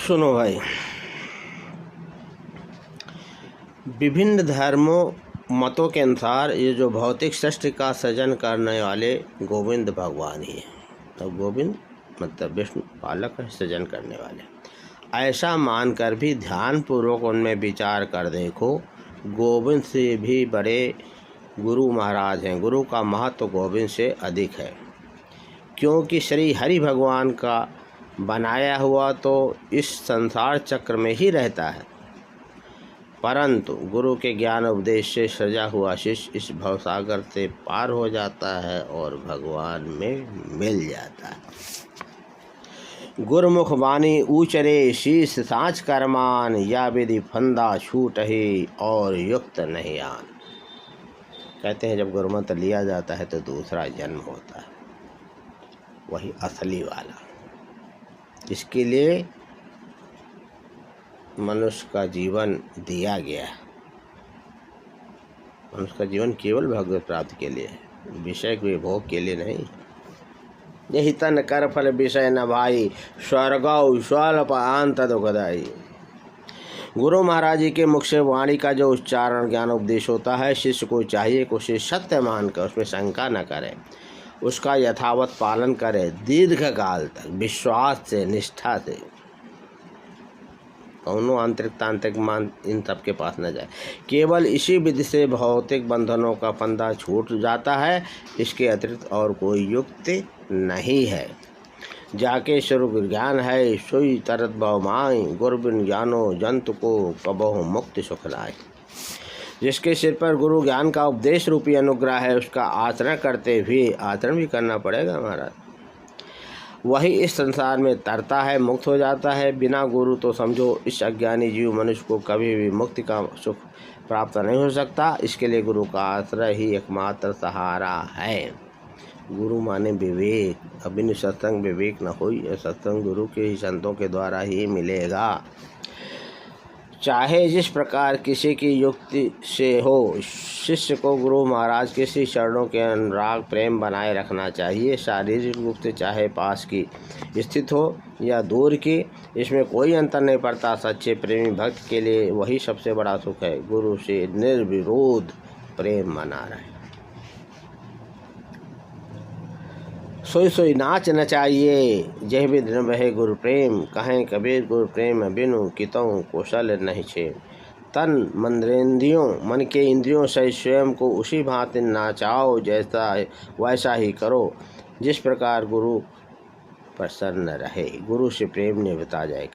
सुनो भाई, विभिन्न धर्मों मतों के अनुसार ये जो भौतिक सृष्टि का सृजन करने वाले गोविंद भगवान ही हैं। तो गोविंद मतलब विष्णु पालक है, सृजन करने वाले। ऐसा मानकर भी ध्यानपूर्वक उनमें विचार कर देखो, गोविंद से भी बड़े गुरु महाराज हैं। गुरु का महत्व गोविंद से अधिक है, क्योंकि श्री हरि भगवान का बनाया हुआ तो इस संसार चक्र में ही रहता है, परंतु गुरु के ज्ञान उपदेश से सजा हुआ शिष्य इस भवसागर से पार हो जाता है और भगवान में मिल जाता है। गुरुमुख वाणी ऊचरे शीश साँच करमान, या विधि फंदा छूट ही और युक्त नहीं आन। कहते हैं जब गुरुमंत्र लिया जाता है तो दूसरा जन्म होता है, वही असली वाला। इसके लिए मनुष्य का जीवन दिया गया है। मनुष्य का जीवन केवल भगवत प्राप्ति के लिए है, विषय के भोग के लिए नहीं। यही तन कर फल विषय न भाई, स्वर्गौ स्वल्प अंत दुखदाई। गुरु महाराज जी के मुख से वाणी का जो उच्चारण ज्ञान उपदेश होता है, शिष्य को चाहिए कि उसे सत्य मानकर उसमें शंका न करे, उसका यथावत पालन करे, दीर्घ काल तक विश्वास से निष्ठा से। कौनो आंतरिक तांत्रिक मान इन सब के पास न जाए। केवल इसी विधि से भौतिक बंधनों का फंदा छूट जाता है, इसके अतिरिक्त और कोई युक्ति नहीं है। जाके स्वरूप ज्ञान है सोई तरत भव माई, गुरु बिन ज्ञानो जंतु को कबहु मुक्ति सुख लाए। जिसके सिर पर गुरु ज्ञान का उपदेश रूपी अनुग्रह है, उसका आचरण करते हुए, आचरण भी करना पड़ेगा महाराज, वही इस संसार में तरता है, मुक्त हो जाता है। बिना गुरु तो समझो इस अज्ञानी जीव मनुष्य को कभी भी मुक्ति का सुख प्राप्त नहीं हो सकता। इसके लिए गुरु का आश्रय ही एकमात्र सहारा है। गुरु माने विवेक। अब इन सत्संग विवेक न हो, सत्संग गुरु के ही संतों के द्वारा ही मिलेगा। चाहे जिस प्रकार किसी की युक्ति से हो, शिष्य को गुरु महाराज के श्री चरणों के अनुराग प्रेम बनाए रखना चाहिए। शारीरिक रूप से चाहे पास की स्थित हो या दूर की, इसमें कोई अंतर नहीं पड़ता। सच्चे प्रेमी भक्त के लिए वही सबसे बड़ा सुख है, गुरु से निर्विरोध प्रेम बना रहे। सोई सोई नाच नचाइए, जह विध न बहे गुरु प्रेम, कहें कबीर गुरु प्रेम बिनु कितों कुशल नहीं छे। तन मन के इंद्रियों से स्वयं को उसी भांति नाचाओ, जैसा वैसा ही करो जिस प्रकार गुरु प्रसन्न रहे। गुरु से प्रेम निभता जाए।